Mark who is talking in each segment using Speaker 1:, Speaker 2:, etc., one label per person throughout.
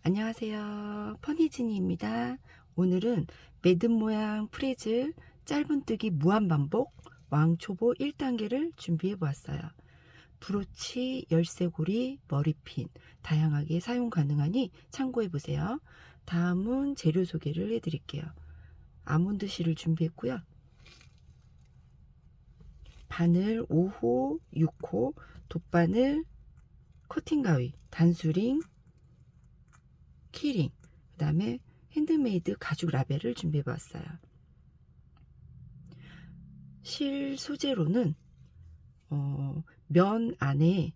Speaker 1: 안녕하세요. 퍼니지니입니다. 오늘은 매듭 모양 프레즈 짧은뜨기 무한반복 왕초보 1단계를 준비해 보았어요. 브로치, 열쇠고리, 머리핀 다양하게 사용 가능하니 참고해 보세요. 다음은 재료 소개를 해 드릴게요. 아몬드 실을 준비했고요. 바늘 5호, 6호, 돗바늘, 커팅 가위, 단수링, 키링, 그 다음에 핸드메이드 가죽 라벨을 준비해 봤어요. 실 소재로는 면 안에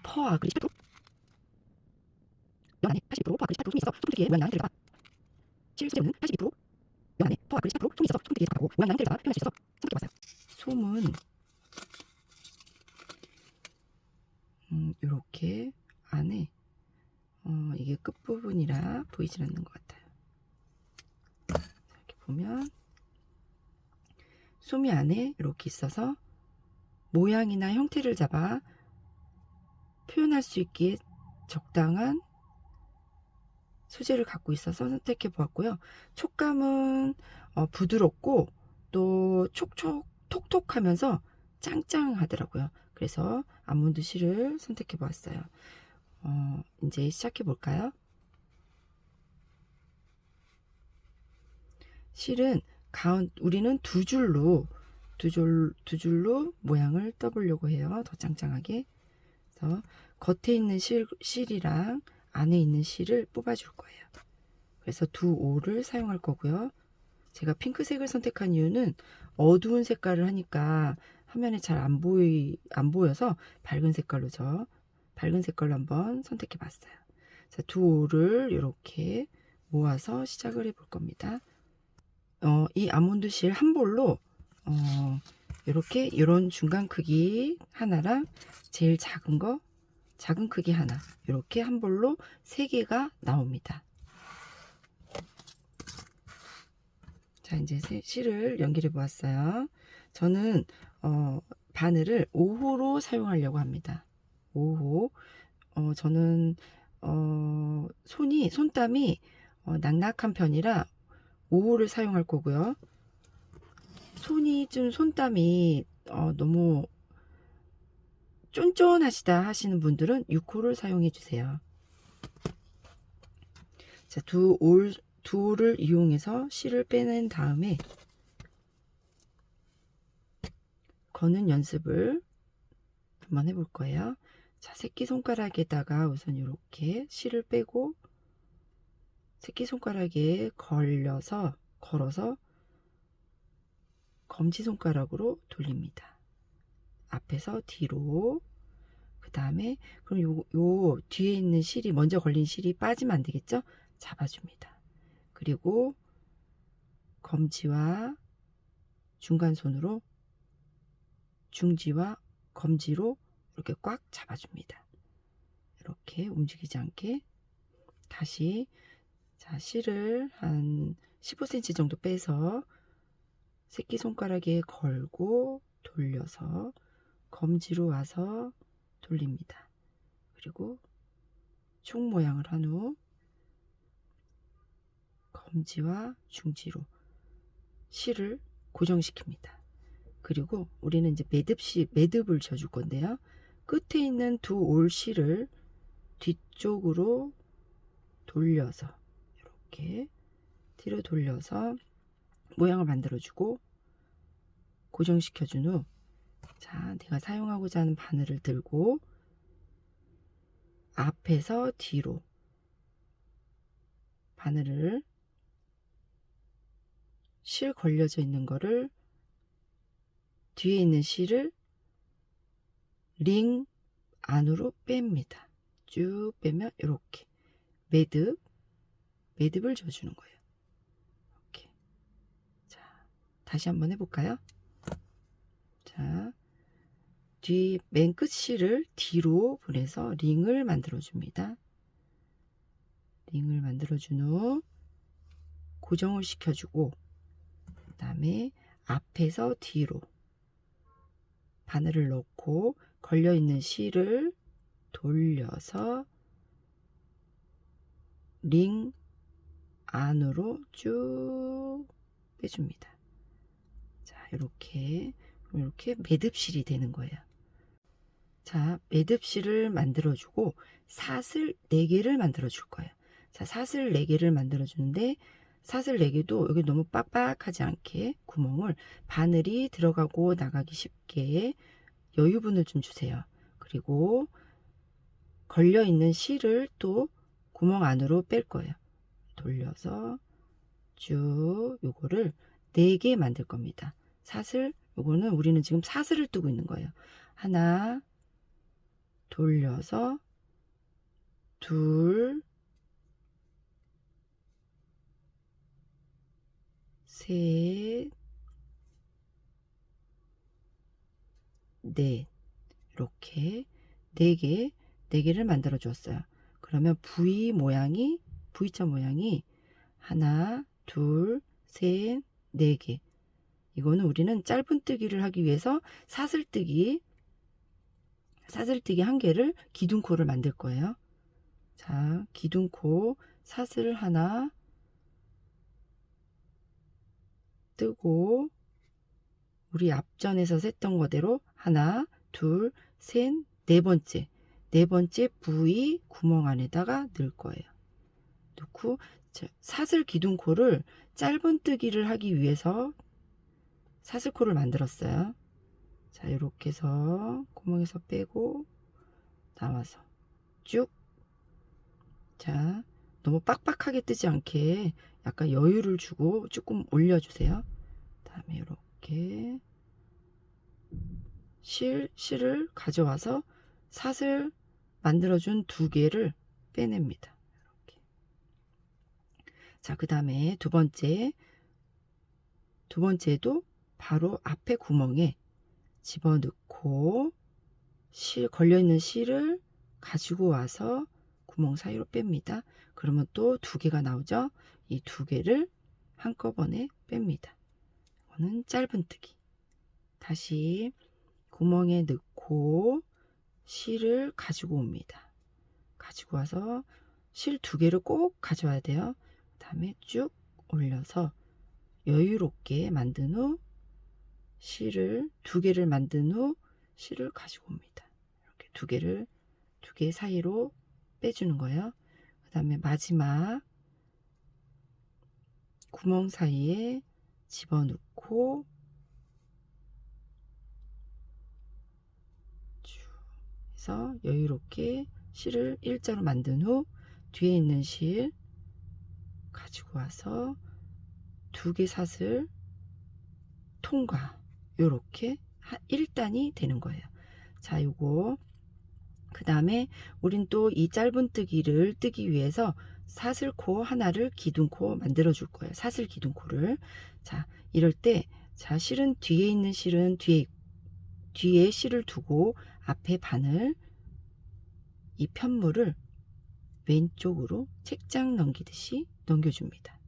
Speaker 1: 퍼 아그리 10%, 면 안에 80%, 퍼 아그리 18% 솜이 있어 손뜨기에 모양 양을 들어가. 실 소재로는 82%, 면 안에 퍼 아그리 18% 솜이 있어 손뜨기에 들어가고 모양 양을 들어가 표현할 수 있어서 선택해 봤어요. 솜은 이렇게 안에 이게 끝부분이라 보이질 않는 것 같아요. 이렇게 보면 솜이 안에 이렇게 있어서 모양이나 형태를 잡아 표현할 수 있기에 적당한 소재를 갖고 있어서 선택해 보았고요. 촉감은 부드럽고 또 톡톡하면서 짱짱하더라고요. 그래서 아몬드 실을 선택해 보았어요. 이제 시작해 볼까요? 실은 우리는 두 줄로 모양을 떠보려고 해요. 더 짱짱하게. 그래서 겉에 있는 실이랑 안에 있는 실을 뽑아줄 거예요. 그래서 두 올을 사용할 거고요. 제가 핑크색을 선택한 이유는 어두운 색깔을 하니까 화면에 잘 안 보여서 밝은 색깔로 한번 선택해 봤어요. 자, 두 올을 이렇게 모아서 시작을 해 볼 겁니다. 이 아몬드 실 한 볼로 이렇게 이런 중간 크기 하나랑 제일 작은 크기 하나, 이렇게 한 볼로 3개가 나옵니다. 자, 이제 실을 연결해 보았어요. 저는 바늘을 5호로 사용하려고 합니다. 5호. 저는 손땀이 낙낙한 편이라 5호를 사용할 거고요. 손땀이 너무 쫀쫀하시다 하시는 분들은 6호를 사용해 주세요. 자, 두 올을 이용해서 실을 빼낸 다음에 거는 연습을 한번 해볼 거예요. 자, 새끼손가락에다가 우선 이렇게 실을 빼고 새끼손가락에 걸어서 검지손가락으로 돌립니다. 앞에서 뒤로. 그 다음에 그럼 요 뒤에 있는 실이 먼저 걸린 실이 빠지면 안 되겠죠? 잡아줍니다. 그리고 검지와 중간손으로 중지와 검지로 이렇게 꽉 잡아줍니다. 이렇게 움직이지 않게 다시. 자, 실을 한 15cm 정도 빼서 새끼손가락에 걸고 돌려서 검지로 와서 돌립니다. 그리고 총 모양을 한 후 검지와 중지로 실을 고정시킵니다. 그리고 우리는 이제 매듭을 져줄 건데요. 끝에 있는 두 올 실을 뒤쪽으로 돌려서 이렇게 뒤로 돌려서 모양을 만들어주고 고정시켜준 후, 자, 내가 사용하고자 하는 바늘을 들고 앞에서 뒤로 바늘을 실 걸려져 있는 거를 뒤에 있는 실을 링 안으로 뺍니다. 쭉 빼면 이렇게 매듭을 줘주는 거예요. 이렇게. 자, 다시 한번 해볼까요? 자, 맨 끝 실을 뒤로 보내서 링을 만들어 줍니다. 링을 만들어 준 후 고정을 시켜주고, 그 다음에 앞에서 뒤로 바늘을 넣고 걸려 있는 실을 돌려서 링 안으로 쭉 빼줍니다. 자, 이렇게 매듭실이 되는 거예요. 자, 매듭실을 만들어주고 사슬 4개를 만들어줄 거예요. 자, 사슬 4개를 만들어주는데 사슬 4개도 여기 너무 빡빡하지 않게 구멍을 바늘이 들어가고 나가기 쉽게 여유분을 좀 주세요. 그리고 걸려있는 실을 또 구멍 안으로 뺄 거예요. 돌려서 쭉 요거를 4개 만들 겁니다. 사슬, 요거는 우리는 지금 사슬을 뜨고 있는 거예요. 하나, 돌려서 둘, 셋, 넷. 이렇게 4개를 만들어 주었어요. 그러면 V자 모양이 하나, 둘, 셋, 4개. 이거는 우리는 짧은뜨기를 하기 위해서 사슬뜨기 1개를 기둥코를 만들 거예요. 자, 기둥코 사슬 하나 뜨고 우리 앞전에서 셌던 거대로 하나, 둘, 셋, 네 번째 V 구멍 안에다가 넣을 거예요. 넣고 사슬 기둥코를 짧은뜨기를 하기 위해서 사슬코를 만들었어요. 자, 이렇게 해서 구멍에서 빼고 나와서 쭉. 자, 너무 빡빡하게 뜨지 않게 약간 여유를 주고 조금 올려주세요. 다음에 이렇게 실을 가져와서 사슬 만들어준 2개를 빼냅니다. 이렇게. 자, 그 다음에 두 번째도 바로 앞에 구멍에 집어넣고 걸려있는 실을 가지고 와서 구멍 사이로 뺍니다. 그러면 또 2개가 나오죠. 이 2개를 한꺼번에 뺍니다. 이거는 짧은뜨기. 다시 구멍에 넣고 실을 가지고 옵니다. 가지고 와서 실 2개를 꼭 가져와야 돼요. 그 다음에 쭉 올려서 여유롭게 만든 후 실을 2개를 만든 후 실을 가지고 옵니다. 이렇게 2개 사이로 빼주는 거예요. 그 다음에 마지막 구멍 사이에 집어넣고 쭉 해서 여유롭게 실을 일자로 만든 후 뒤에 있는 실 가지고 와서 2개 사슬 통과. 요렇게 1단이 되는 거예요. 자, 요거 그 다음에 우린 또 이 짧은뜨기를 뜨기 위해서 사슬코 하나를 기둥코 만들어 줄 거예요. 사슬 기둥코를. 자, 이럴 때 자, 실은 뒤에 있는 실은 뒤에 실을 두고 앞에 바늘 이 편물을 왼쪽으로 책장 넘기듯이 넘겨줍니다.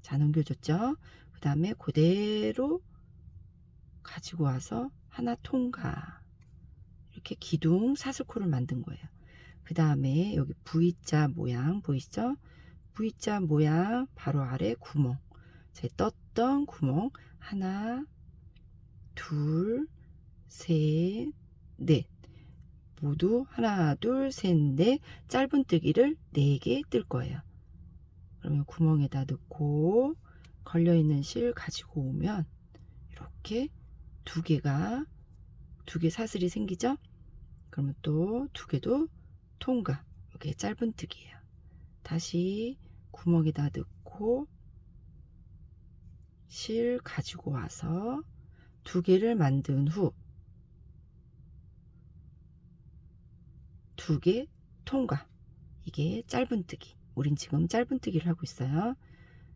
Speaker 1: 자, 넘겨줬죠. 그 다음에 그대로 가지고 와서 하나 통과. 이렇게 기둥 사슬코를 만든 거예요. 그 다음에 여기 V자 모양 보이시죠? V자 모양 바로 아래 구멍. 제 떴던 구멍 하나, 둘, 셋, 넷. 모두 하나, 둘, 셋, 넷 짧은뜨기를 4개 뜰 거예요. 그러면 구멍에다 넣고 걸려있는 실 가지고 오면 이렇게 2개 사슬이 생기죠? 그러면 또 2개도 통과. 이게 짧은뜨기예요. 다시 구멍에다 넣고 실 가지고 와서 2개를 만든 후 2개 통과. 이게 짧은뜨기. 우린 지금 짧은뜨기를 하고 있어요.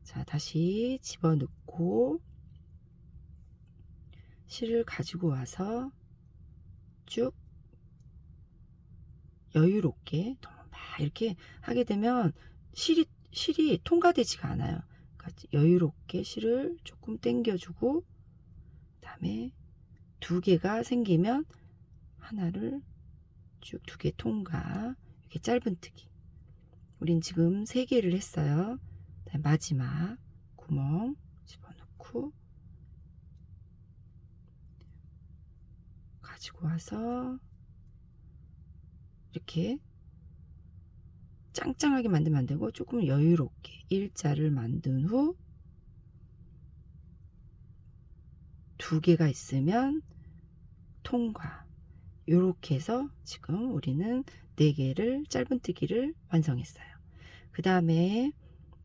Speaker 1: 자, 다시 집어넣고 실을 가지고 와서 쭉 여유롭게 막 이렇게 하게 되면 실이 통과되지가 않아요. 그러니까 여유롭게 실을 조금 당겨주고 그다음에 2개가 생기면 하나를 쭉 2개 통과. 이렇게 짧은뜨기. 우린 지금 3개를 했어요. 마지막 구멍 집어넣고 가지고 와서 이렇게 짱짱하게 만들면 안 되고 조금 여유롭게 일자를 만든 후 2개가 있으면 통과. 요렇게 해서 지금 우리는 4개를 짧은뜨기를 완성했어요. 그 다음에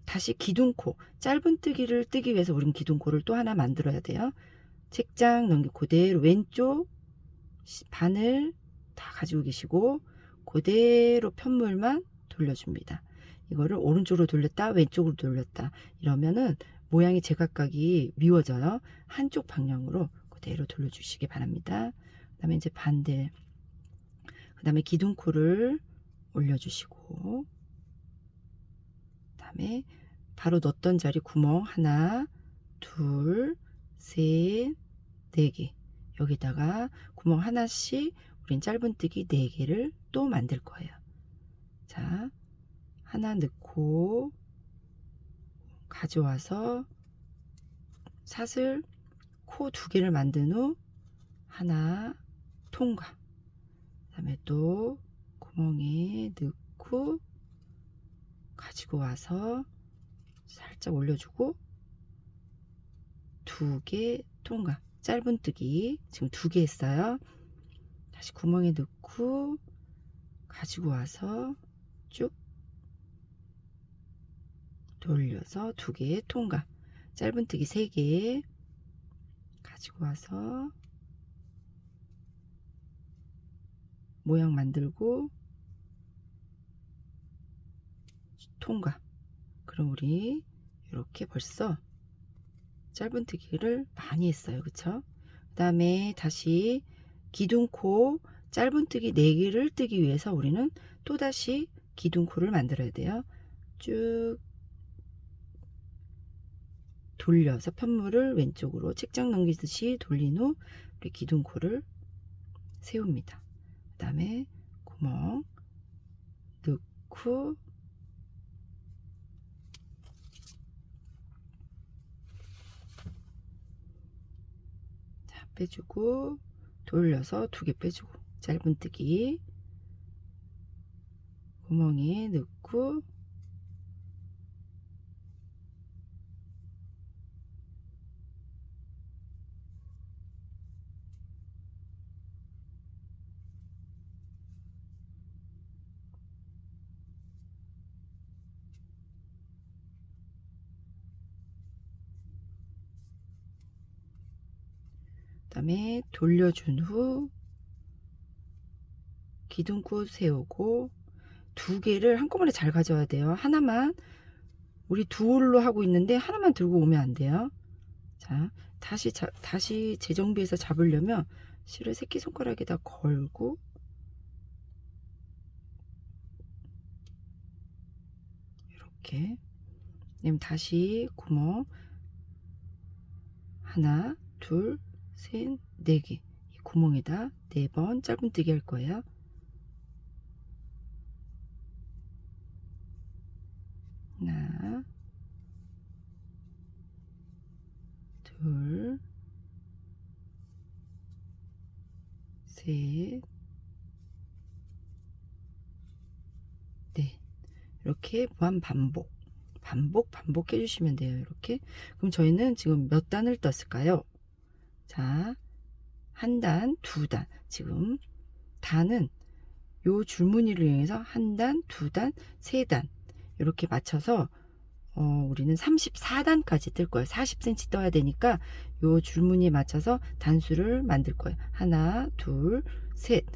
Speaker 1: 다시 기둥코, 짧은뜨기를 뜨기 위해서 우린 기둥코를 또 하나 만들어야 돼요. 책장 넘기 그대로 왼쪽 바늘 다 가지고 계시고 그대로 편물만 돌려줍니다. 이거를 오른쪽으로 돌렸다 왼쪽으로 돌렸다 이러면은 모양이 제각각이 미워져요. 한쪽 방향으로 그대로 돌려주시기 바랍니다. 그 다음에 이제 반대, 그 다음에 기둥코를 올려주시고, 그 다음에 바로 넣었던 자리 구멍 하나, 둘, 셋, 4개. 여기다가 구멍 하나씩 우린 짧은뜨기 4개를 또 만들 거예요. 자, 하나 넣고 가져와서 사슬 코 2개를 만든 후 하나 통과. 그 다음에 또 구멍에 넣고 가지고 와서 살짝 올려주고 2개 통과. 짧은뜨기 지금 2개 했어요. 다시 구멍에 넣고 가지고 와서 쭉 돌려서 2개 통과. 짧은뜨기 3개 가지고 와서 모양 만들고 통과. 그럼 우리 이렇게 벌써 짧은뜨기를 많이 했어요. 그쵸? 그 다음에 다시 기둥코 짧은뜨기 4개를 뜨기 위해서 우리는 또다시 기둥코를 만들어야 돼요. 쭉 돌려서 편물을 왼쪽으로 책장 넘기듯이 돌린 후 우리 기둥코를 세웁니다. 그 다음에 구멍 넣고 자, 빼주고 돌려서 2개 빼주고 짧은뜨기 구멍에 넣고 그 다음에 돌려준 후 기둥코 세우고 2개를 한꺼번에 잘 가져와야 돼요. 하나만 우리 둘로 하고 있는데 하나만 들고 오면 안 돼요. 자, 다시 재정비해서 잡으려면 실을 새끼손가락에다 걸고 이렇게 그다음 다시 구멍 하나, 둘, 셋, 4개 이 구멍에다 4번 짧은뜨기 할 거예요. 하나, 둘, 셋, 넷. 이렇게 무한 반복 해주시면 돼요. 이렇게. 그럼 저희는 지금 몇 단을 떴을까요? 자, 한 단, 2단. 지금 단은 요 줄무늬를 이용해서 한 단, 2단, 3단 이렇게 맞춰서 우리는 34단까지 뜰 거예요. 40cm 떠야 되니까 요 줄무늬에 맞춰서 단수를 만들 거예요. 하나, 둘, 셋.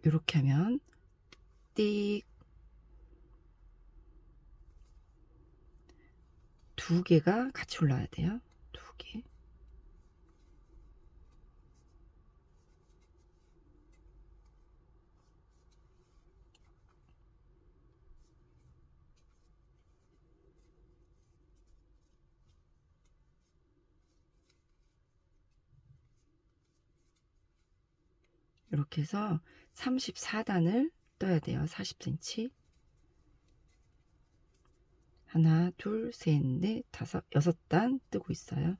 Speaker 1: 이렇게 하면 띡 두 개가 같이 올라와야 돼요. 두 개. 이렇게 해서 34단을 떠야 돼요. 40cm. 하나, 둘, 셋, 넷, 다섯, 6단 뜨고 있어요.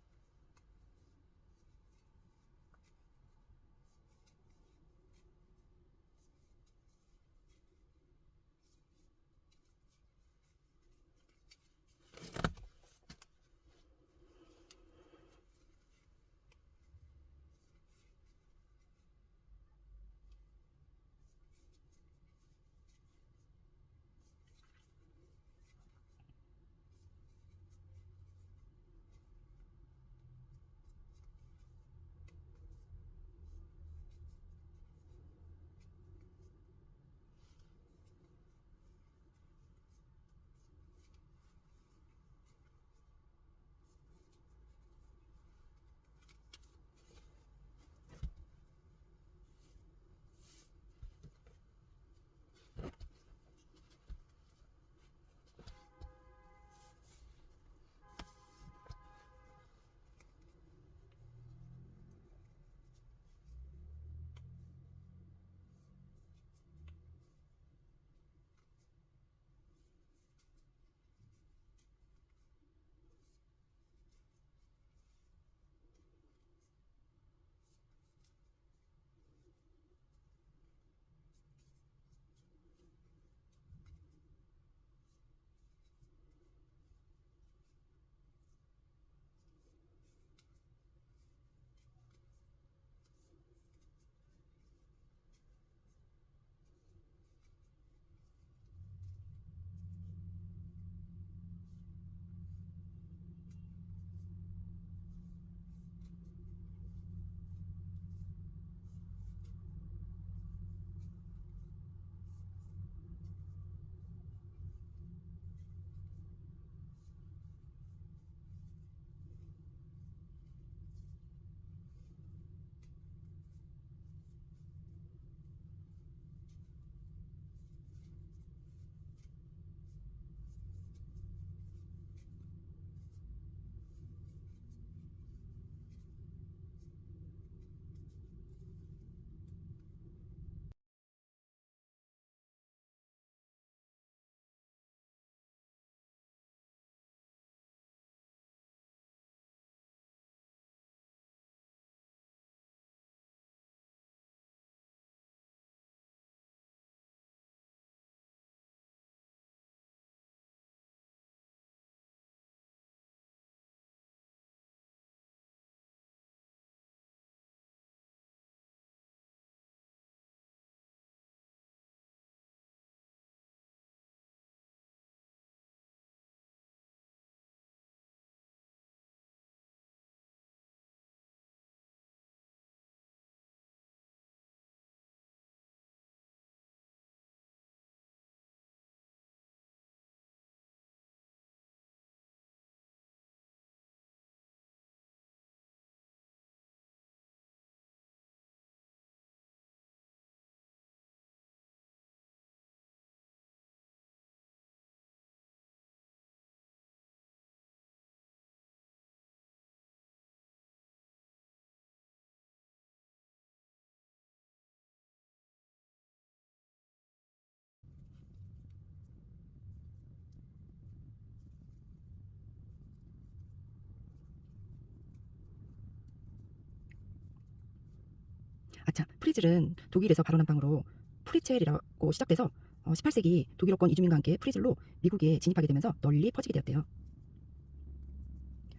Speaker 1: 아차, 프리즐은 독일에서 바로 난방으로 프리첼이라고 시작돼서 18세기 독일어권 이주민과 함께 프리즐로 미국에 진입하게 되면서 널리 퍼지게 되었대요.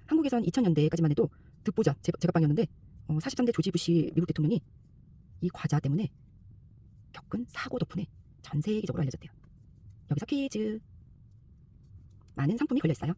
Speaker 1: 한국에선 2000년대까지만 해도 듣보잡 제각방이었는데 43대 조지 부시 미국 대통령이 이 과자 때문에 겪은 사고 덕분에 전 세계적으로 알려졌대요. 여기서 퀴즈. 많은 상품이 걸려있어요.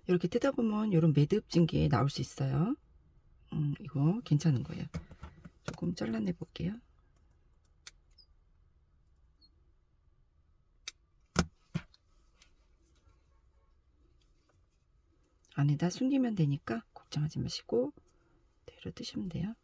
Speaker 1: 이렇게 뜯어 보면 이런 매듭진 게 나올 수 있어요. 이거 괜찮은 거예요. 조금 잘라내 볼게요. 안에다 숨기면 되니까 걱정하지 마시고 대로 뜨시면 돼요.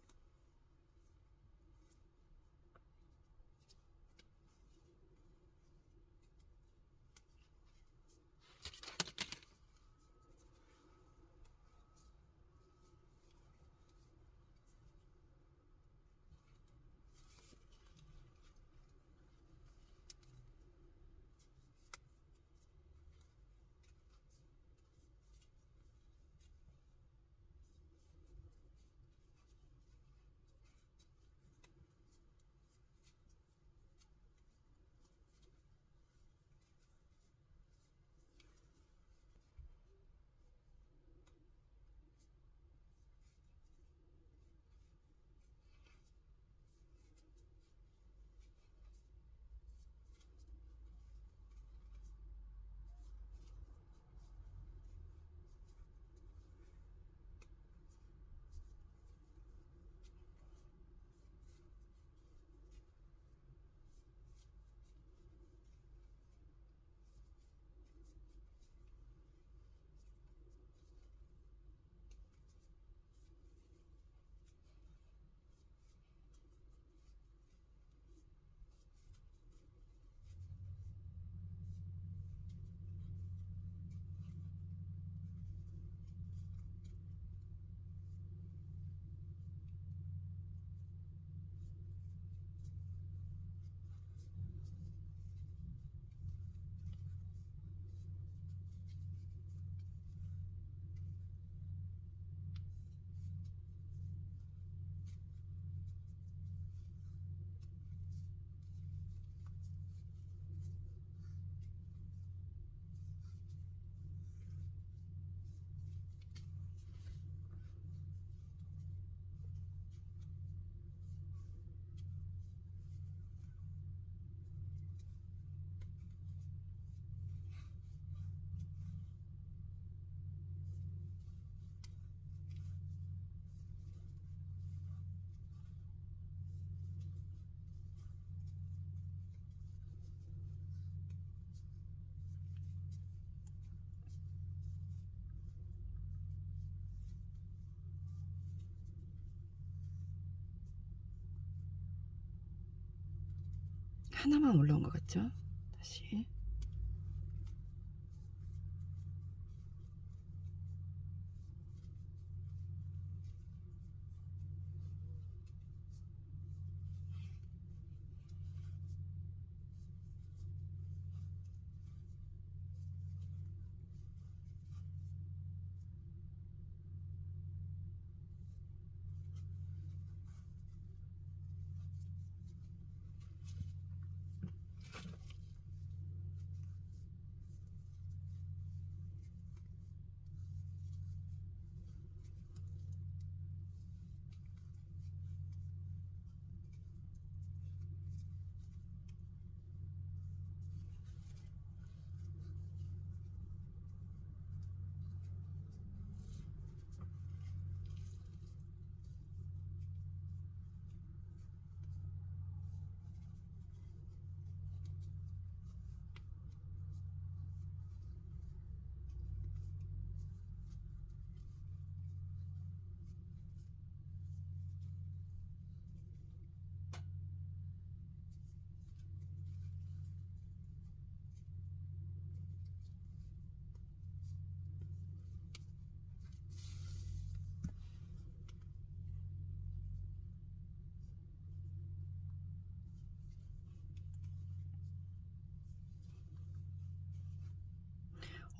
Speaker 1: 하나만 올라온 것 같죠? 다시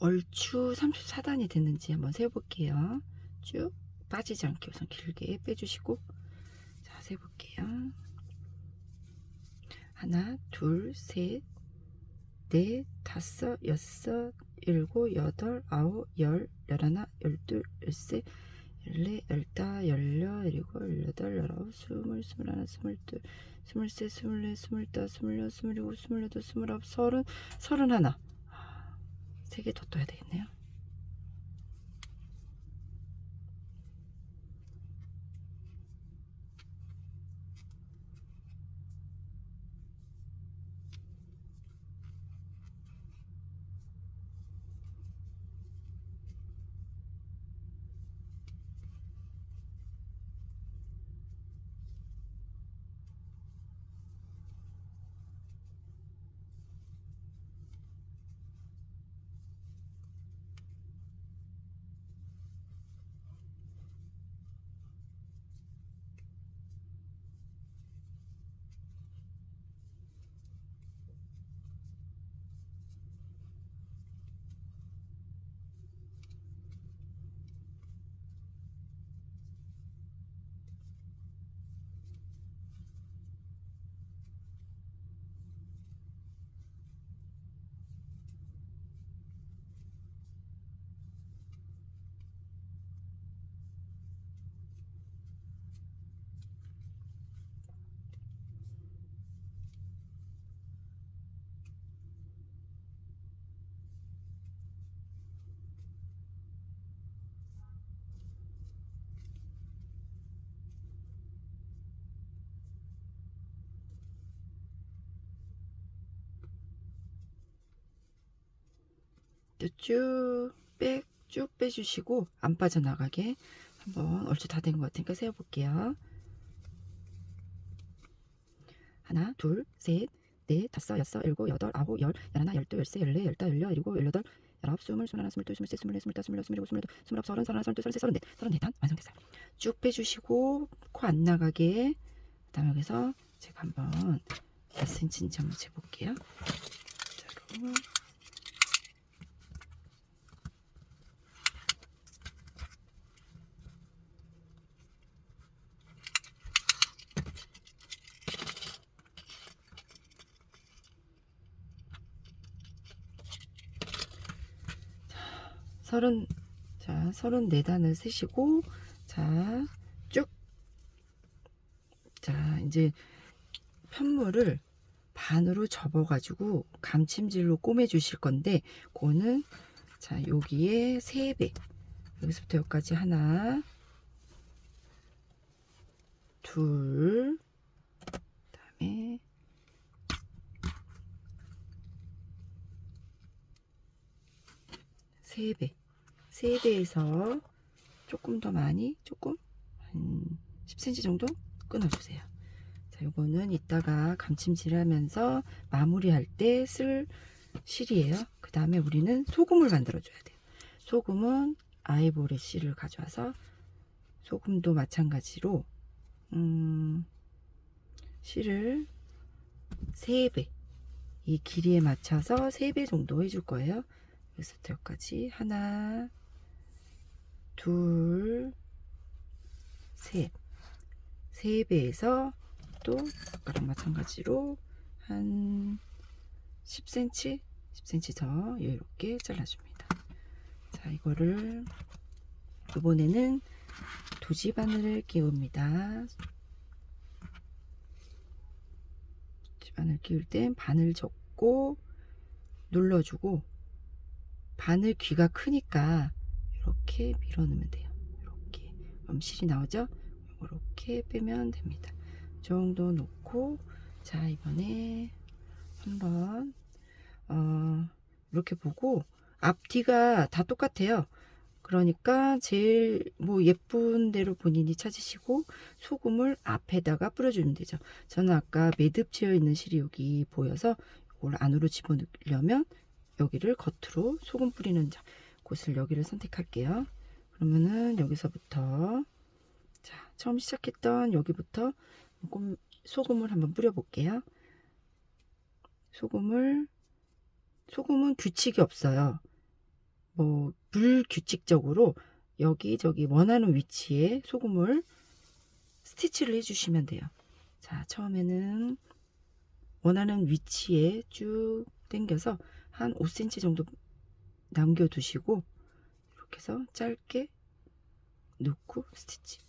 Speaker 1: 얼추 34단이 됐는지 한번 세볼게요. 쭉 빠지지 않게 우선 길게 빼주시고 자 세볼게요. 하나, 둘, 셋, 넷, 다섯, 여섯, 일곱, 여덟, 아홉, 열, 열하나, 열둘, 열셋, 열넷, 열다, 열여, 일곱, 열여덟, 열아홉, 스물, 스물하나, 스물둘, 스물셋, 스물넷, 스물다, 스물여섯, 스물일곱, 스물여덟, 스물아홉, 서른, 서른하나. 3개 더 떠야 되겠네요. 쭉 빼주시고 안 빠져나가게 한번 얼추 다 된 것 같으니까 세어볼게요. 하나, 둘, 셋, 넷, 다섯, 여섯, 일곱, 여덟, 아홉, 열, 열하나, 열둘, 열세, 열네, 열다, 열여, 일곱, 열여덟, 열아홉, 스물, 스물하나, 스물둘, 스물셋, 스물넷, 스물다섯, 스물여섯, 스물일곱, 스물여덟, 스물아홉, 서른, 서른하나, 서른둘, 서른셋, 서른넷, 서른네단 완성됐어요. 쭉 빼주시고 코 안 나가게. 그다음에 여기서 제가 한번 몇 cm인지 한번 재볼게요. 자로. 자, 34단을 쓰시고, 자, 쭉. 자, 이제 편물을 반으로 접어가지고 감침질로 꼬매 주실 건데, 그거는, 자, 여기에 3배. 여기서부터 여기까지 하나, 둘, 그다음에 세 배에서 조금 더 많이, 조금 한 10cm 정도 끊어주세요. 자, 요거는 이따가 감침질하면서 마무리할 때 쓸 실이에요. 그 다음에 우리는 소금을 만들어 줘야 돼요. 소금은 아이보리 씨를 가져와서 소금도 마찬가지로 실을 3배, 이 길이에 맞춰서 3배 정도 해줄 거예요. 여기서부터 여기까지 하나, 둘, 셋, 3배에서 또 아까랑 마찬가지로 한 10cm, 10cm 더 이렇게 잘라줍니다. 자, 이거를 이번에는 도지바늘을 끼웁니다. 도지바늘 끼울 땐 바늘 접고 눌러주고, 바늘 귀가 크니까 이렇게 밀어넣으면 돼요. 이렇게 음실이 나오죠? 이렇게 빼면 됩니다. 이 정도 놓고, 자, 이번에 한번 이렇게 보고 앞뒤가 다 똑같아요. 그러니까 제일 뭐 예쁜 대로 본인이 찾으시고 소금을 앞에다가 뿌려주면 되죠. 저는 아까 매듭 채어 있는 실이 여기 보여서 이걸 안으로 집어넣으려면 여기를 겉으로 소금 뿌리는 곳을 여기를 선택할게요. 그러면은 여기서부터, 자, 처음 시작했던 여기부터 소금을 한번 뿌려 볼게요. 소금은 규칙이 없어요. 뭐 불규칙적으로 여기저기 원하는 위치에 소금을 스티치를 해주시면 돼요. 자, 처음에는 원하는 위치에 쭉 당겨서 한 5cm 정도 남겨두시고 이렇게 해서 짧게 넣고 스티치.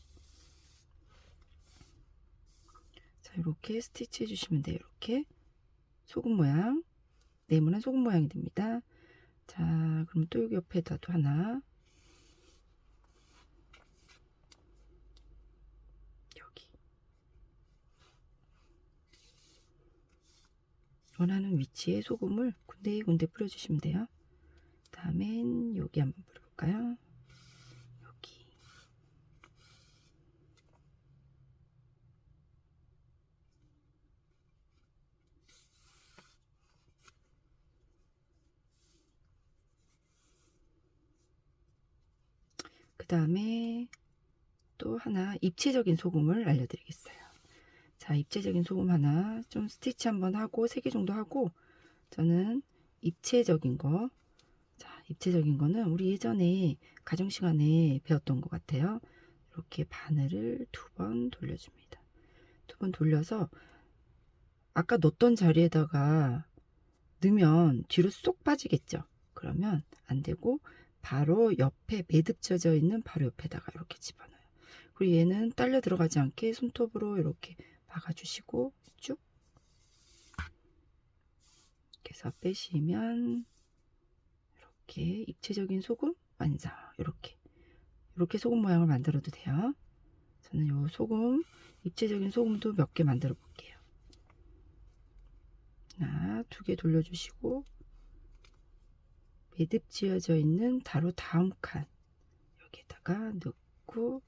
Speaker 1: 자, 이렇게 스티치 해주시면 돼요. 이렇게 소금 모양, 네모난 소금 모양이 됩니다. 자, 그럼 또 여기 옆에다도 하나, 여기 원하는 위치에 소금을 군데군데 뿌려주시면 돼요. 다음엔 여기 한번 뿌려볼까요? 여기. 그 다음에 또 하나 입체적인 소금을 알려드리겠어요. 자, 입체적인 소금 하나 좀 스티치 한번 하고 3개 정도 하고, 저는 입체적인 거, 자, 입체적인 거는 우리 예전에 가정 시간에 배웠던 것 같아요. 이렇게 바늘을 2번 돌려줍니다. 2번 돌려서 아까 넣었던 자리에다가 넣으면 뒤로 쏙 빠지겠죠. 그러면 안 되고 바로 옆에 매듭 젖어 있는 바로 옆에다가 이렇게 집어넣어요. 그리고 얘는 딸려 들어가지 않게 손톱으로 이렇게 박아주시고 쭉 이렇게 해서 빼시면 이렇게 입체적인 소금 완성. 이렇게 소금 모양을 만들어도 돼요. 저는 요 소금, 입체적인 소금도 몇 개 만들어 볼게요. 하나, 2개 돌려주시고 매듭 지어져 있는 바로 다음 칸 여기에다가 넣고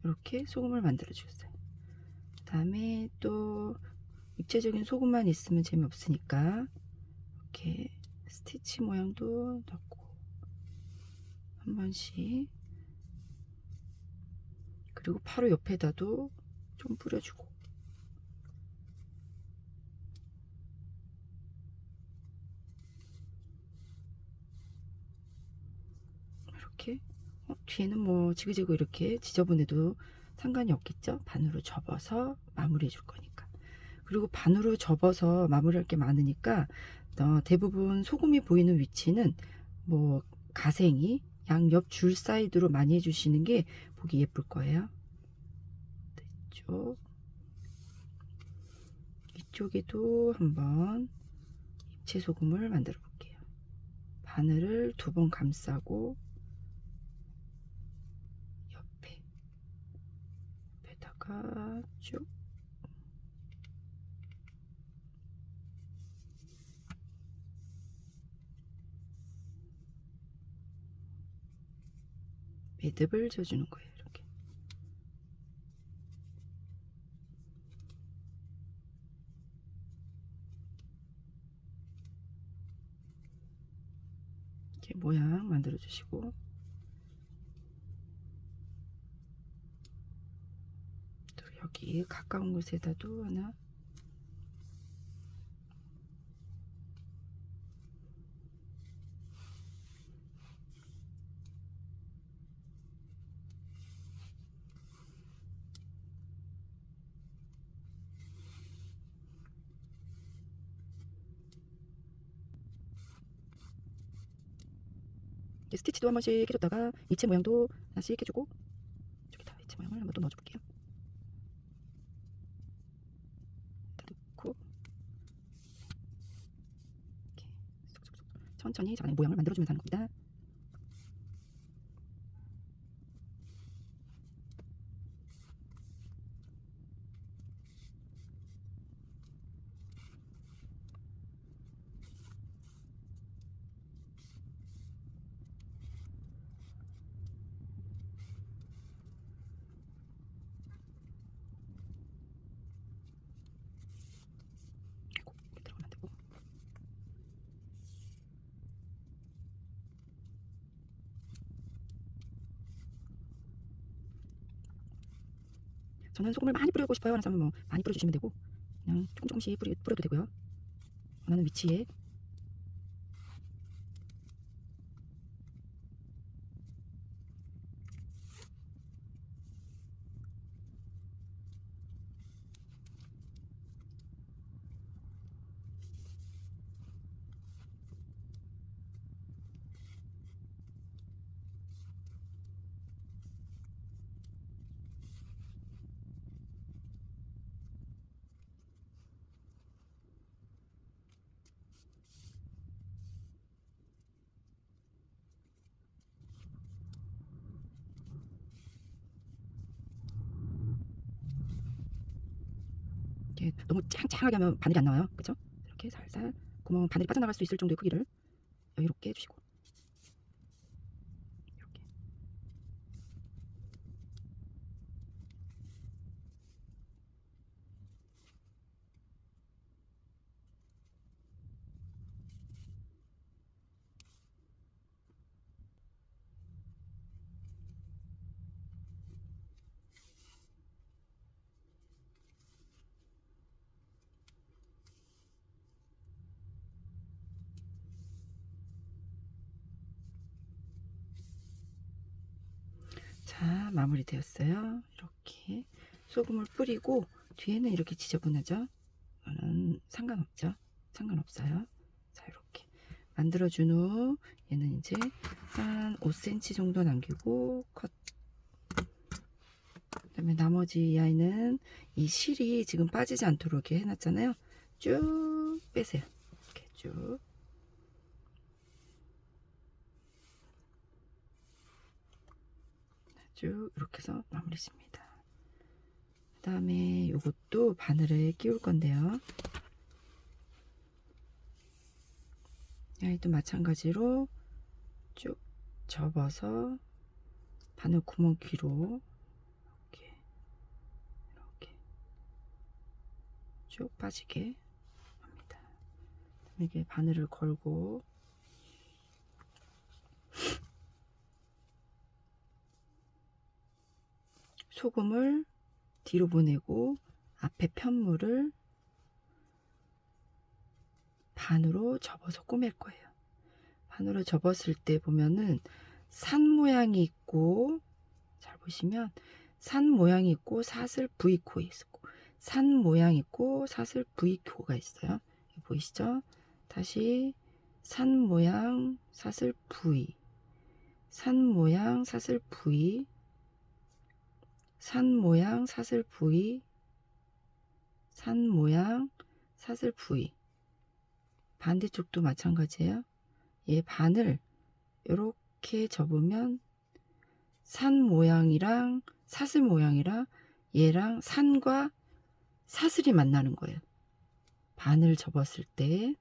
Speaker 1: 이렇게 소금을 만들어 주세요. 그 다음에 또 입체적인 소금만 있으면 재미없으니까 이렇게 스티치 모양도 넣고 한 번씩, 그리고 바로 옆에다도 좀 뿌려주고 이렇게 뒤에는 뭐 지그재그 이렇게 지저분해도 상관이 없겠죠. 반으로 접어서 마무리해 줄 거니까. 그리고 반으로 접어서 마무리할 게 많으니까 대부분 소금이 보이는 위치는 뭐 가생이 양옆 줄 사이드로 많이 해주시는 게 보기 예쁠 거예요. 이쪽에도 한번 입체 소금을 만들어 볼게요. 바늘을 2번 감싸고 옆에다가 쭉 매듭을 져주는 거예요. 이렇게 모양 만들어 주시고, 또 여기 가까운 곳에다도 하나, 스티치도 한 번씩 해줬다가 입체 모양도 하나씩 해주고, 저기다 입체 모양을 한번 또 넣어줘 볼게요. 넣고 이렇게 쏙쏙쏙 천천히 잘 모양을 만들어주면서 하는 겁니다. 아이고, 이렇게 들어가면 안 되고. 저는 소금을 많이 뿌리고 싶어요 하는 사람은 뭐 많이 뿌려주시면 되고, 그냥 조금씩 뿌려도 되고요. 원하는 위치에. 이렇게 너무 짱짱하게 하면 바늘이 안 나와요. 그쵸? 이렇게 살살 구멍, 바늘이 빠져나갈 수 있을 정도의 크기를 여유롭게 해주시고, 이렇게. 자, 마무리 되었어요. 이렇게 소금을 뿌리고 뒤에는 이렇게 지저분하죠? 이거는 상관없죠? 상관없어요. 자, 이렇게 만들어준 후 얘는 이제 한 5cm 정도 남기고 컷. 그 다음에 나머지 이 아이는 이 실이 지금 빠지지 않도록 이렇게 해놨잖아요. 쭉 빼세요. 이렇게 쭉. 쭉 이렇게 해서 마무리 짓습니다. 그 다음에 요것도 바늘에 끼울 건데요. 여기도 마찬가지로 쭉 접어서 바늘 구멍 귀로 이렇게 쭉 빠지게 합니다. 이렇게 바늘을 걸고 소금을 뒤로 보내고 앞에 편물을 반으로 접어서 꼬맬 거예요. 반으로 접었을 때 보면은 산 모양이 있고, 잘 보시면 산 모양이 있고 사슬 V코 있고, 산 모양 있고 사슬 V코가 있어요. 보이시죠? 다시 산 모양 사슬 V, 산 모양 사슬 V, 산 모양 사슬 V, 산 모양 사슬 V. 반대쪽도 마찬가지예요. 얘 반을 이렇게 접으면 산 모양이랑 사슬 모양이랑 얘랑 산과 사슬이 만나는 거예요. 반을 접었을 때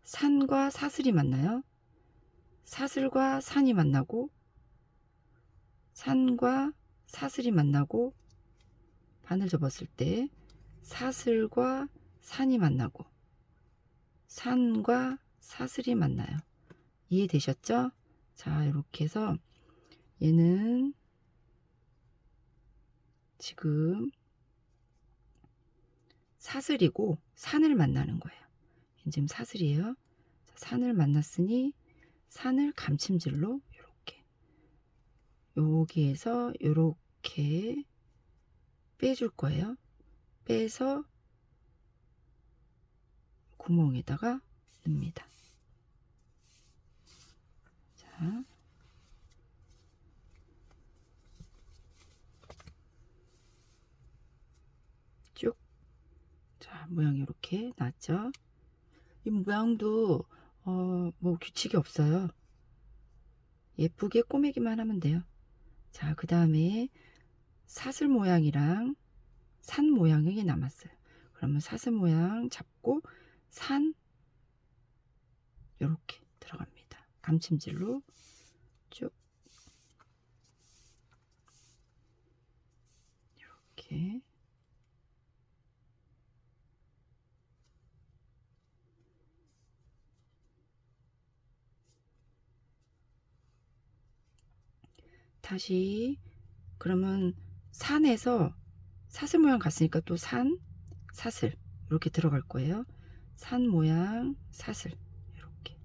Speaker 1: 산과 사슬이 만나요. 사슬과 산이 만나고 산과 사슬이 만나고, 반을 접었을 때 사슬과 산이 만나고 산과 사슬이 만나요. 이해되셨죠? 자, 이렇게 해서 얘는 지금 사슬이고 산을 만나는 거예요. 얘는 지금 사슬이에요. 자, 산을 만났으니 산을 감침질로 이렇게 여기에서 이렇게 빼줄 거예요. 빼서 구멍에다가 넣습니다. 자, 쭉. 자, 모양이 이렇게 났죠. 이 모양도 뭐 규칙이 없어요. 예쁘게 꼬매기만 하면 돼요. 자, 그 다음에 사슬 모양이랑 산 모양이 남았어요. 그러면 사슬 모양 잡고 산 이렇게 들어갑니다. 감침질로 쭉 이렇게. 다시 그러면 산에서 사슬 모양 갔으니까 또 산, 사슬 이렇게 들어갈 거예요. 산 모양, 사슬 이렇게.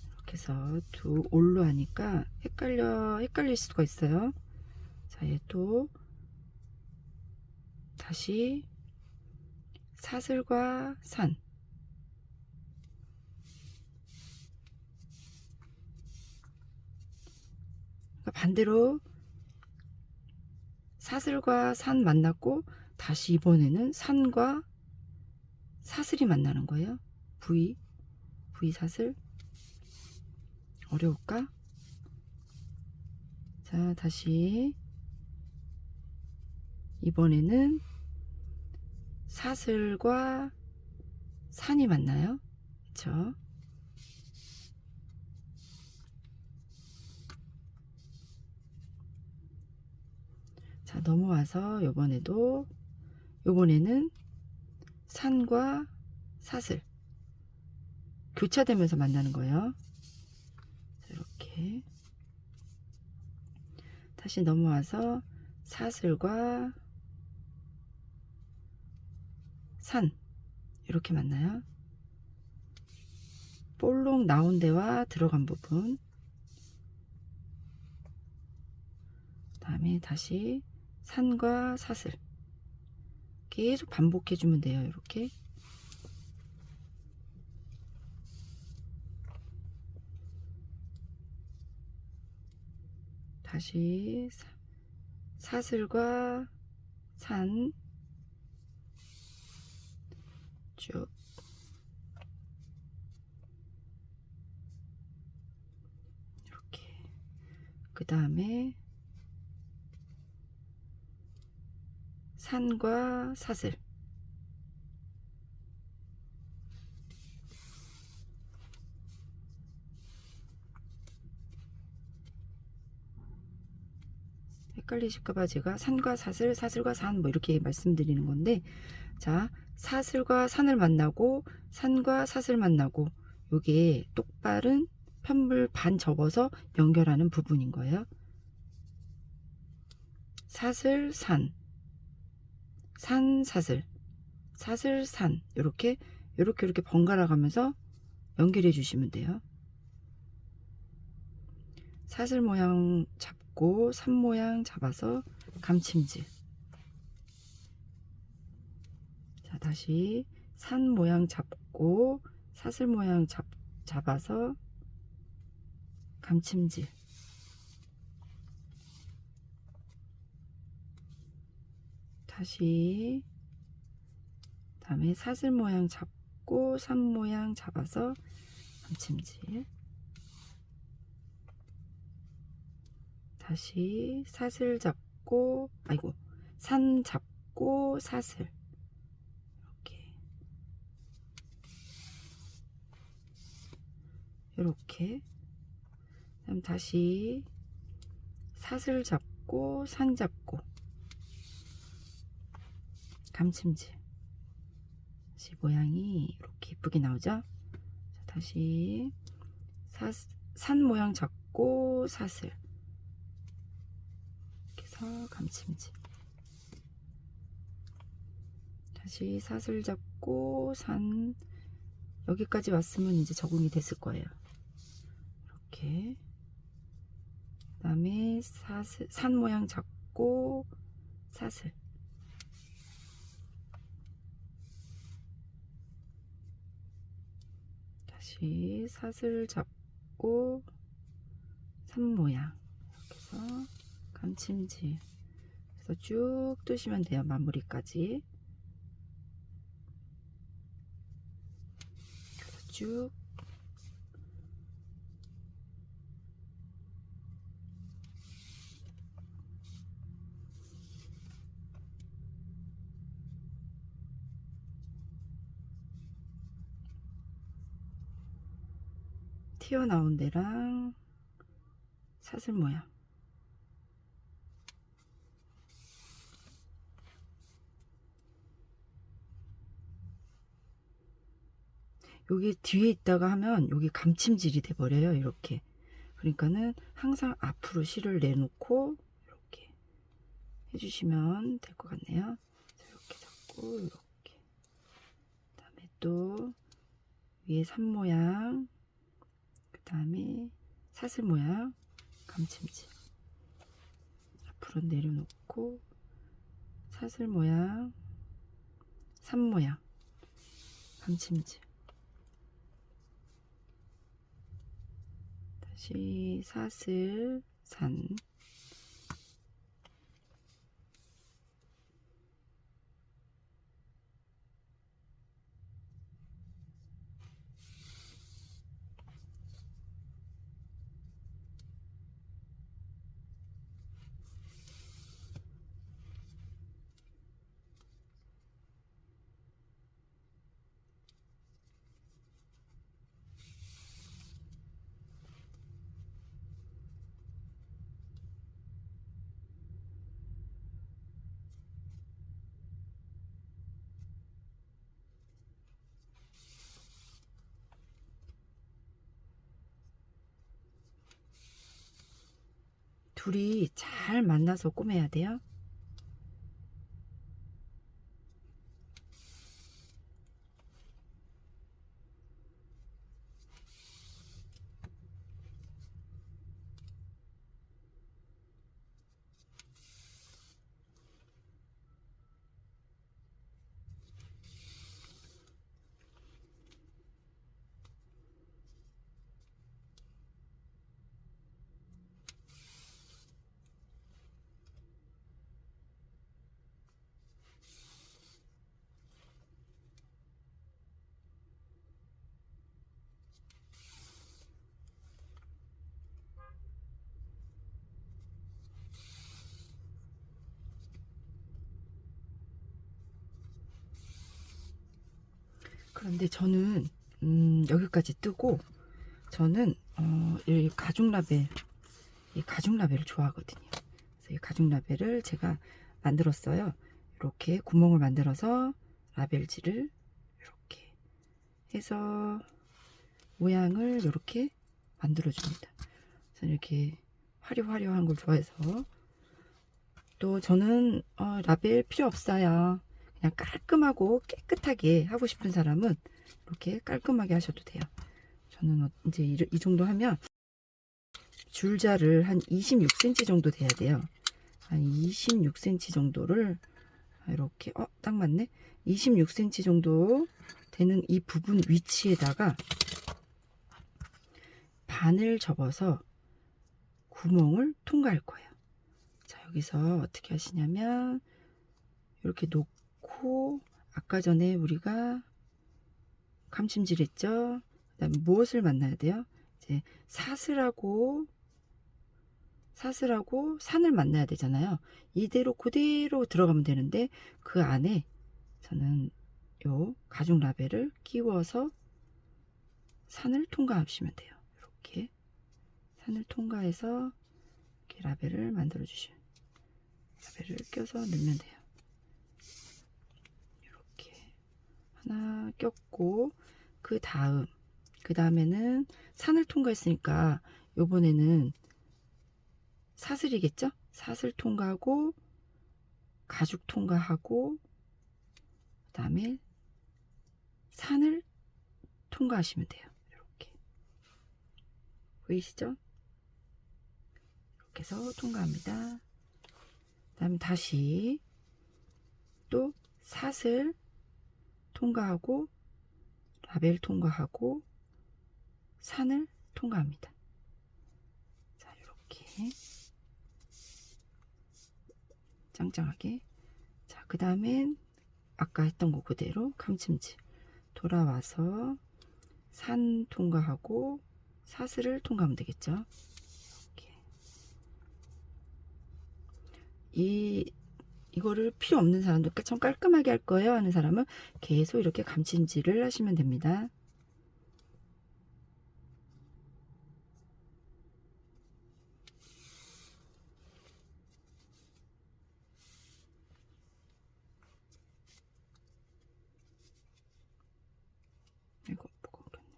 Speaker 1: 이렇게 해서 두 올로 하니까 헷갈릴 수가 있어요. 자, 얘도 다시 사슬과 산, 반대로 사슬과 산 만났고 다시 이번에는 산과 사슬이 만나는 거예요. V 사슬. 어려울까? 자, 다시 이번에는 사슬과 산이 만나요. 그쵸? 자, 넘어와서 요번에는 산과 사슬 교차되면서 만나는 거예요. 자, 이렇게 다시 넘어와서 사슬과 산 이렇게 만나요. 볼록 나온 데와 들어간 부분, 다음에 다시 산과 사슬 계속 반복해 주면 돼요. 이렇게. 다시 사슬과 산 쭉 그 다음에 산과 사슬, 헷갈리실까봐 제가 산과 사슬, 사슬과 산 뭐 이렇게 말씀드리는 건데, 자, 사슬과 산을 만나고 산과 사슬 만나고 요게 똑바른 편물 반 접어서 연결하는 부분인 거예요. 사슬, 산, 산, 사슬, 사슬, 산, 이렇게 번갈아 가면서 연결해 주시면 돼요. 사슬 모양 잡고 산 모양 잡아서 감침질. 자, 다시 산 모양 잡고 사슬 모양 잡아서 감침질. 다시 다음에 사슬 모양 잡고 산 모양 잡아서 감침질. 다시 사슬 잡고, 아이고, 산 잡고 사슬, 이렇게 그다음 다시 사슬 잡고 산 잡고 감침질. 다시 모양이 이렇게 이쁘게 나오죠. 자, 다시 산 모양 잡고 사슬, 이렇게 해서 감침질. 다시 사슬 잡고 산, 여기까지 왔으면 이제 적응이 됐을 거예요. 이렇게. 그 다음에 산 모양 잡고 사슬, 다시 사슬 잡고 산 모양, 이렇게 해서 감침질. 그래서 쭉 뜨시면 돼요. 마무리까지. 그래서 쭉 튀어나온 데랑 사슬 모양, 여기 뒤에 있다가 하면 여기 감침질이 돼 버려요. 이렇게. 그러니까는 항상 앞으로 실을 내놓고 이렇게 해주시면 될 것 같네요. 자, 이렇게 잡고 이렇게. 그 다음에 또 위에 산 모양, 그 다음에 사슬 모양 감침질. 앞으로 내려놓고 사슬 모양, 산 모양 감침질. 다시 사슬, 산, 둘이 잘 만나서 꼬매야 돼요. 그런데 저는 여기까지 뜨고 저는 이 가죽 라벨을 좋아하거든요. 그래서 이 가죽 라벨을 제가 만들었어요. 이렇게 구멍을 만들어서 라벨지를 이렇게 해서 모양을 이렇게 만들어 줍니다. 저는 이렇게 화려화려한 걸 좋아해서. 또 저는 라벨 필요 없어요. 그냥 깔끔하고 깨끗하게 하고 싶은 사람은 이렇게 깔끔하게 하셔도 돼요. 저는 이제 이 정도 하면 줄자를 한 26cm 정도 돼야 돼요. 한 26cm 정도를 이렇게 딱 맞네. 26cm 정도 되는 이 부분 위치에다가 반을 접어서 구멍을 통과할 거예요. 자, 여기서 어떻게 하시냐면 이렇게 놓고 아까 전에 우리가 감침질 했죠. 그 다음에 무엇을 만나야 돼요? 이제 사슬하고 산을 만나야 되잖아요. 이대로 그대로 들어가면 되는데 그 안에 저는 요 가죽 라벨을 끼워서 산을 통과하시면 돼요. 이렇게 산을 통과해서 이렇게 라벨을 만들어 주시면 라벨을 껴서 넣으면 돼요. 이렇게 하나 꼈고 그 다음에는 산을 통과했으니까 요번에는 사슬이겠죠? 사슬 통과하고 가죽 통과하고 그 다음에 산을 통과하시면 돼요. 이렇게 보이시죠? 이렇게 해서 통과합니다. 그 다음에 다시 또 사슬 통과하고 라벨 통과하고 산을 통과합니다. 자, 이렇게 짱짱하게. 자, 그 다음엔 아까 했던 거 그대로 감침질 돌아와서 산 통과하고 사슬을 통과하면 되겠죠. 이렇게. 이거를 필요 없는 사람도 좀 깔끔하게 할 거예요 하는 사람은 계속 이렇게 감침질을 하시면 됩니다. 이거 뭐가 그랬네.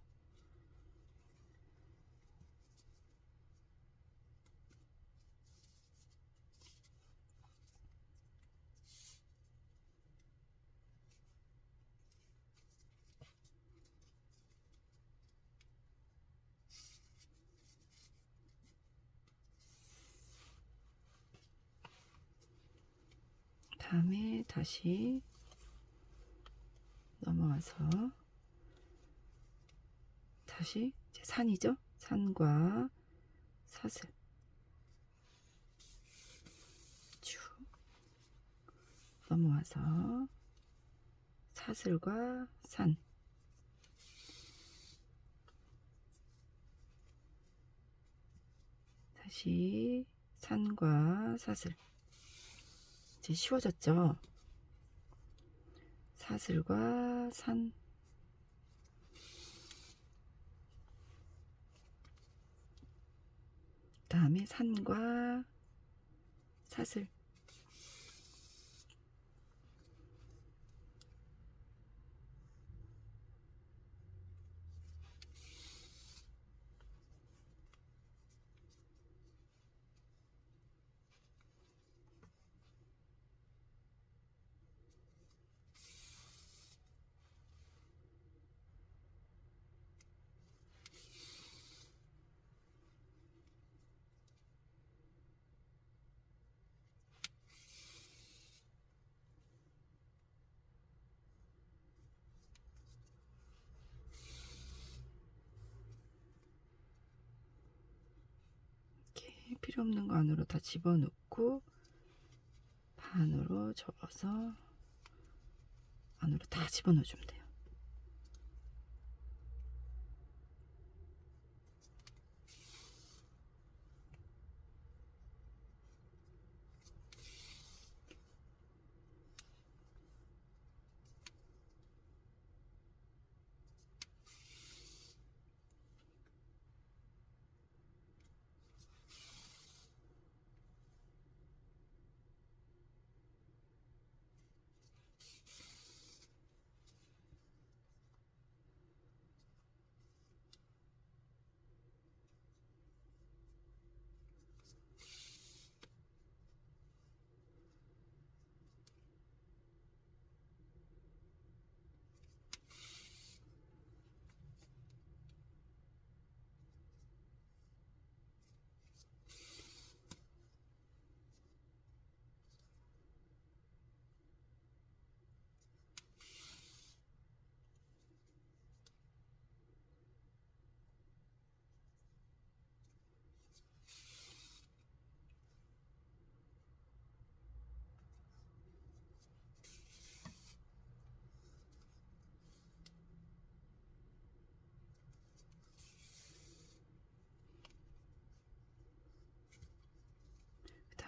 Speaker 1: 다음에 다시 넘어와서 다시 이제 산이죠. 산과 사슬 쭉 넘어와서 사슬과 산 다시 산과 사슬. 이제 쉬워졌죠. 사슬과 산 다음에 산과 사슬 이렇게 필요 없는 거 안으로 다 집어넣고 반으로 접어서 안으로 다 집어넣어 주면 돼요.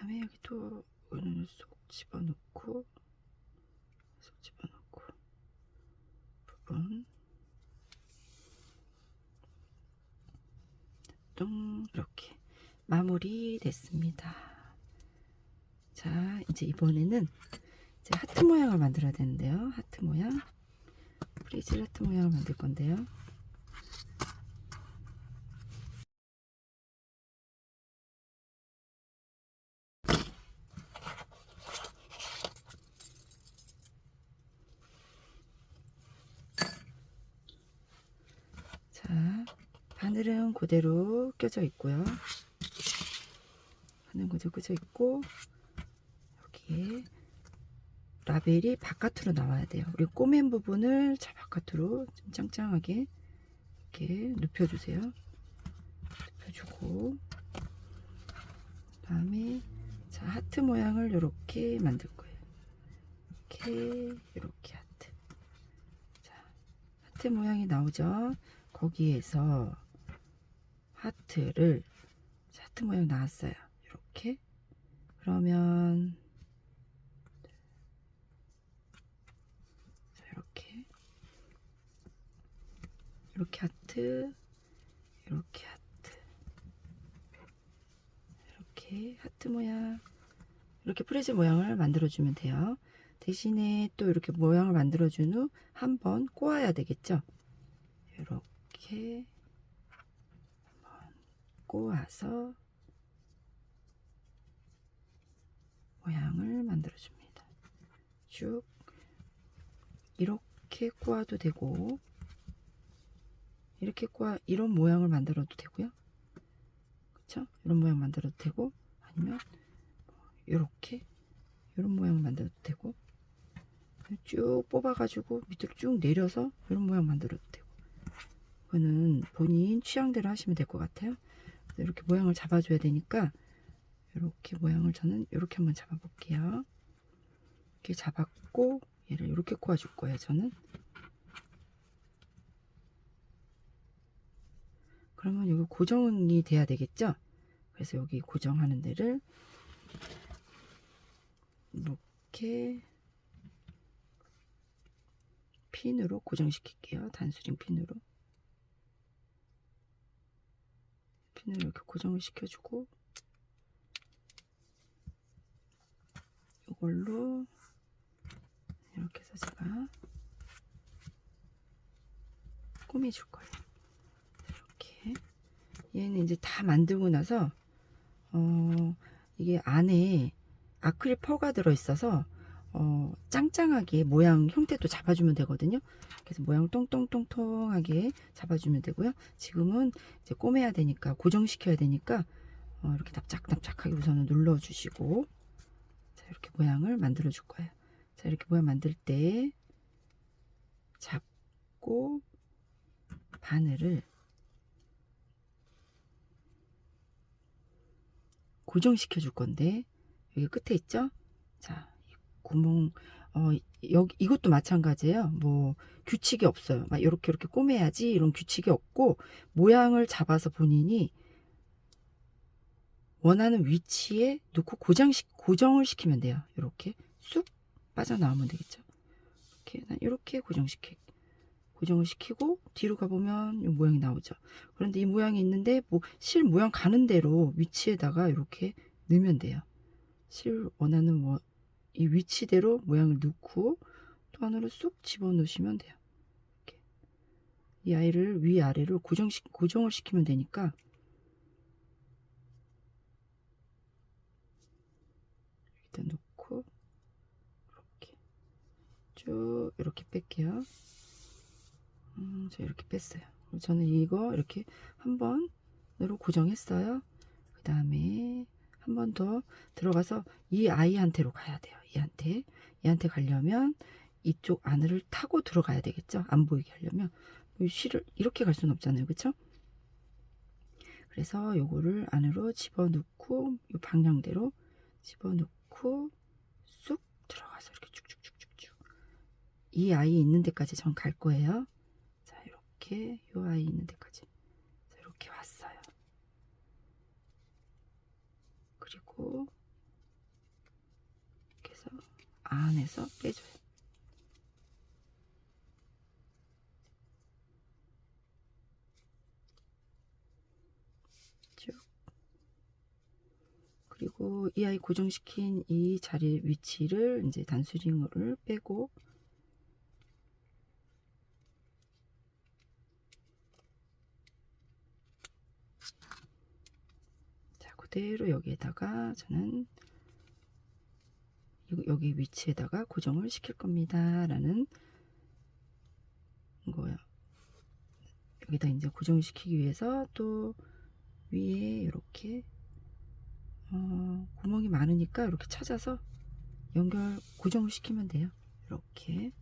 Speaker 1: 다음에 여기 또 오늘 쏙 집어넣고 부분 똥 이렇게 마무리 됐습니다. 자, 이제 이번에는 이제 하트 모양을 만들어야 되는데요. 하트 모양, 프리즐 하트 모양을 만들 건데요. 자, 바늘은 그대로 껴져 있고요. 바늘은 그대로 껴져 있고, 여기에 라벨이 바깥으로 나와야 돼요. 우리 꼬맨 부분을 자 바깥으로 좀 짱짱하게 이렇게 눕혀주세요. 눕혀주고, 그다음에 자 하트 모양을 이렇게 만들 거예요. 이렇게 하트. 자, 하트 모양이 나오죠. 거기에서 하트를 자, 하트 모양 나왔어요. 이렇게. 그러면 이렇게 하트, 이렇게 하트, 이렇게 하트 모양, 이렇게 프리즈 모양을 만들어주면 돼요. 대신에 또 이렇게 모양을 만들어준 후 한번 꼬아야 되겠죠. 이렇게 한번 꼬아서 모양을 만들어줍니다. 쭉 이렇게 꼬아도 되고, 이렇게 꼬아 이런 모양을 만들어도 되고요. 그쵸? 이런 모양 만들어도 되고, 아니면 이렇게 이런 모양을 만들어도 되고, 쭉 뽑아가지고 밑으로 쭉 내려서 이런 모양 만들어도 되고, 그거는 본인 취향대로 하시면 될 것 같아요. 이렇게 모양을 잡아줘야 되니까 이렇게 모양을 저는 이렇게 한번 잡아 볼게요. 이렇게 잡았고 얘를 이렇게 꼬아줄 거예요. 저는 그러면 여기 고정이 돼야 되겠죠. 그래서 여기 고정하는 데를 이렇게 핀으로 고정시킬게요. 단수링 핀으로 이렇게 고정을 시켜주고, 이걸로 이렇게 해서 제가 꾸며줄 거예요. 이렇게 얘는 이제 다 만들고 나서 이게 안에 아크릴 펄가 들어있어서 짱짱하게 모양 형태도 잡아주면 되거든요. 그래서 모양을 똥똥똥똥하게 잡아주면 되고요. 지금은 이제 꼬매야 되니까, 고정시켜야 되니까 이렇게 납작납작하게 우선은 눌러주시고, 자 이렇게 모양을 만들어 줄 거예요. 자 이렇게 모양 만들 때 잡고 바늘을 고정시켜 줄 건데, 여기 끝에 있죠? 자, 이 구멍, 여기, 이것도 마찬가지예요. 뭐, 규칙이 없어요. 막, 이렇게 꼬매야지, 이런 규칙이 없고, 모양을 잡아서 본인이 원하는 위치에 놓고 고정을 시키면 돼요. 이렇게 쑥 빠져나오면 되겠죠. 이렇게 고정을 시키고, 뒤로 가보면 이 모양이 나오죠. 그런데 이 모양이 있는데, 뭐, 실 모양 가는 대로 위치에다가 이렇게 넣으면 돼요. 실 원하는 이 위치대로 모양을 넣고 또 안으로 쑥 집어넣으시면 돼요. 이렇게. 이 아이를 위아래로 고정을 시키면 되니까, 일단 놓고 이렇게 쭉 이렇게 뺄게요. 저 이렇게 뺐어요. 저는 이거 이렇게 한 번으로 고정했어요. 그 다음에 한 번 더 들어가서 이 아이한테로 가야 돼요. 얘한테 가려면 이쪽 안을 타고 들어가야 되겠죠. 안 보이게 하려면 실을 이렇게 갈 수는 없잖아요. 그쵸? 그래서 요거를 안으로 집어넣고 이 방향대로 집어넣고 쑥 들어가서 이렇게 쭉쭉쭉쭉쭉 이 아이 있는 데까지 전 갈 거예요. 자 이렇게 요 아이 있는 데까지 이렇게 왔어요. 그리고 그래서 안에서 빼줘요. 쭉. 그리고 이 아이 고정시킨 이 자리 위치를 이제 단수링을 빼고, 자, 그대로 여기에다가 저는 여기 위치에다가 고정을 시킬 겁니다 라는 거예요. 여기다 이제 고정시키기 위해서 또 위에 이렇게 구멍이 많으니까 이렇게 찾아서 고정을 시키면 돼요. 이렇게.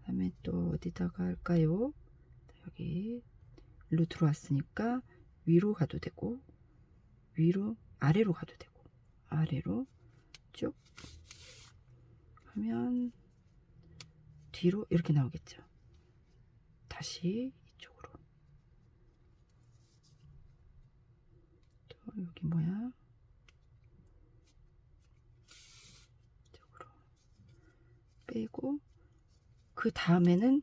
Speaker 1: 다음에 또 어디다가 할까요? 여기 일로 들어왔으니까 위로 가도 되고, 아래로 가도 되고, 아래로 쭉 하면 뒤로 이렇게 나오겠죠. 다시 이쪽으로. 또 여기 뭐야? 이쪽으로 빼고, 그 다음에는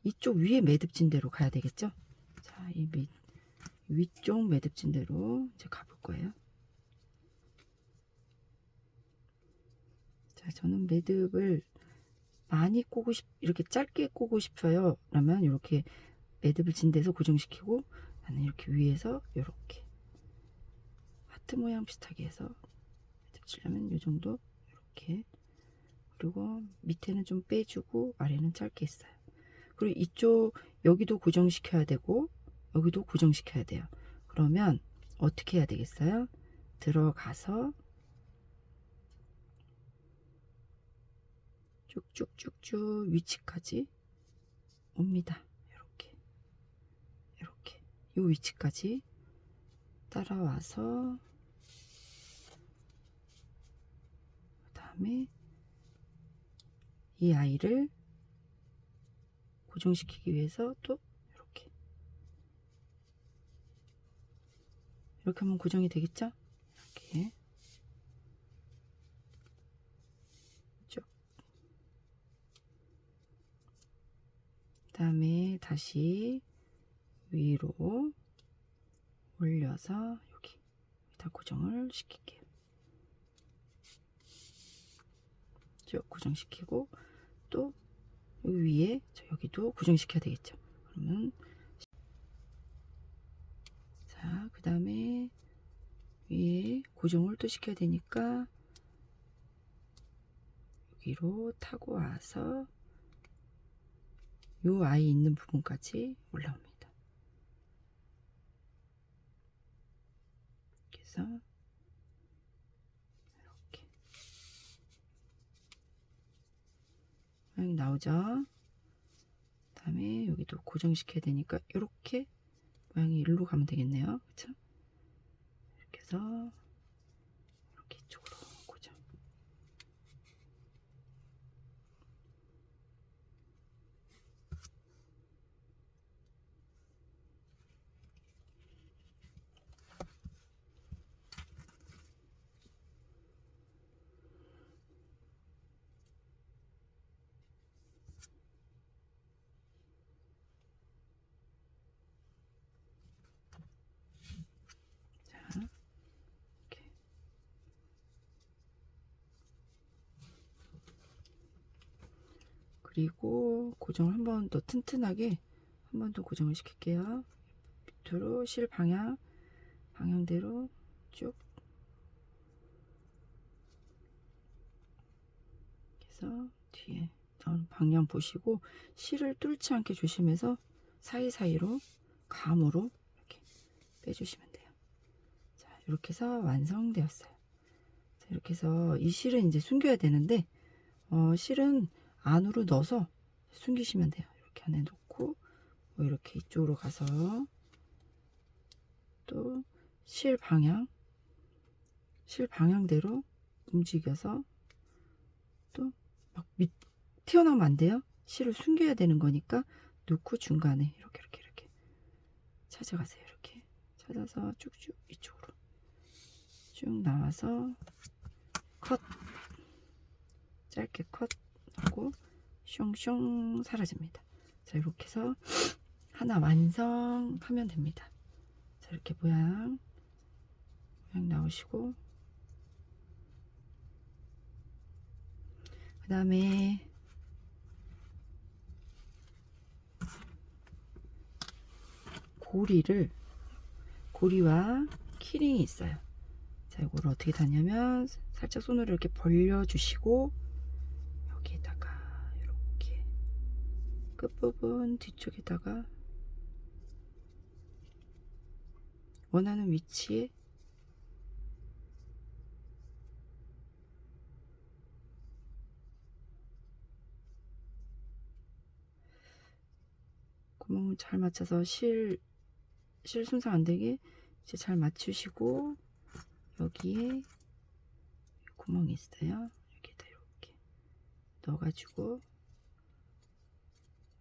Speaker 1: 이쪽 위에 매듭진 대로 가야 되겠죠. 자, 이 위쪽 매듭진 대로 이제 가볼 거예요. 자, 저는 매듭을 많이 이렇게 짧게 꼬고 싶어요. 그러면 이렇게 매듭을 진 데서 고정시키고, 나는 이렇게 위에서 이렇게 하트 모양 비슷하게 해서 매듭 치려면 이 정도 이렇게. 그리고 밑에는 좀 빼주고 아래는 짧게 했어요. 그리고 이쪽 여기도 고정시켜야 되고 여기도 고정시켜야 돼요. 그러면 어떻게 해야 되겠어요? 들어가서 쭉쭉쭉쭉 위치까지 옵니다. 이렇게 이 위치까지 따라와서, 그 다음에 이 아이를 고정시키기 위해서 또 이렇게 하면 고정이 되겠죠? 이렇게 쭉. 그 다음에 다시 위로 올려서 여기다 고정을 시킬게요. 쭉 고정시키고, 또 여기 위에 여기도 고정시켜야 되겠죠. 그러면 자, 그 다음에 위에 고정을 또 시켜야 되니까 여기로 타고 와서 요 아이 있는 부분까지 올라옵니다. 그래서 이렇게 모양이 나오죠. 다음에 여기도 고정시켜야 되니까 이렇게 모양이 일로 가면 되겠네요. 그쵸? 이렇게 해서 이렇게 이쪽으로 고정. 그리고 고정을 한 번 더 튼튼하게 한 번 더 고정을 시킬게요. 밑으로 실 방향대로 쭉 해서 뒤에 방향 보시고 실을 뚫지 않게 조심해서 사이사이로 감으로 이렇게 빼주시면 돼요. 자, 이렇게 해서 완성되었어요. 자, 이렇게 해서 이 실은 이제 숨겨야 되는데 실은 안으로 넣어서 숨기시면 돼요. 이렇게 안에 놓고 뭐 이렇게 이쪽으로 가서 또 실 방향대로 움직여서 또 막 튀어나오면 안 돼요. 실을 숨겨야 되는 거니까 놓고 중간에 이렇게 찾아가세요. 이렇게 찾아서 쭉쭉 이쪽으로 쭉 나와서 컷. 짧게 컷하고 슝슝 사라집니다. 자, 이렇게 해서 하나 완성하면 됩니다. 자, 이렇게 모양 나오시고, 그 다음에 고리와 키링이 있어요. 자, 이거를 어떻게 다냐면 살짝 손으로 이렇게 벌려주시고, 여기에다가 이렇게 끝부분 뒤쪽에다가 원하는 위치에 구멍을 잘 맞춰서 실 손상 안 되게 이제 잘 맞추시고, 여기에 구멍이 있어요. 여기다 이렇게 넣어가지고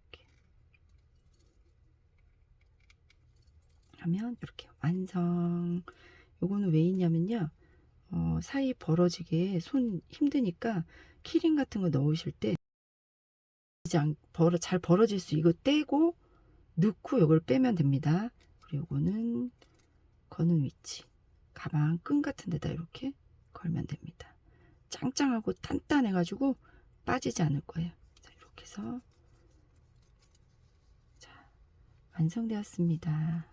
Speaker 1: 이렇게 하면 이렇게 완성. 요거는 왜 있냐면요, 사이 벌어지게 손 힘드니까 키링 같은 거 넣으실 때 잘 벌어질 수, 이거 떼고 넣고 이걸 빼면 됩니다. 그리고 요거는 거는 위치, 가방 끈 같은 데다 이렇게 걸면 됩니다. 짱짱하고 단단해 가지고 빠지지 않을 거예요. 자, 이렇게 해서 자, 완성되었습니다.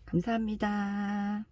Speaker 1: 감사합니다.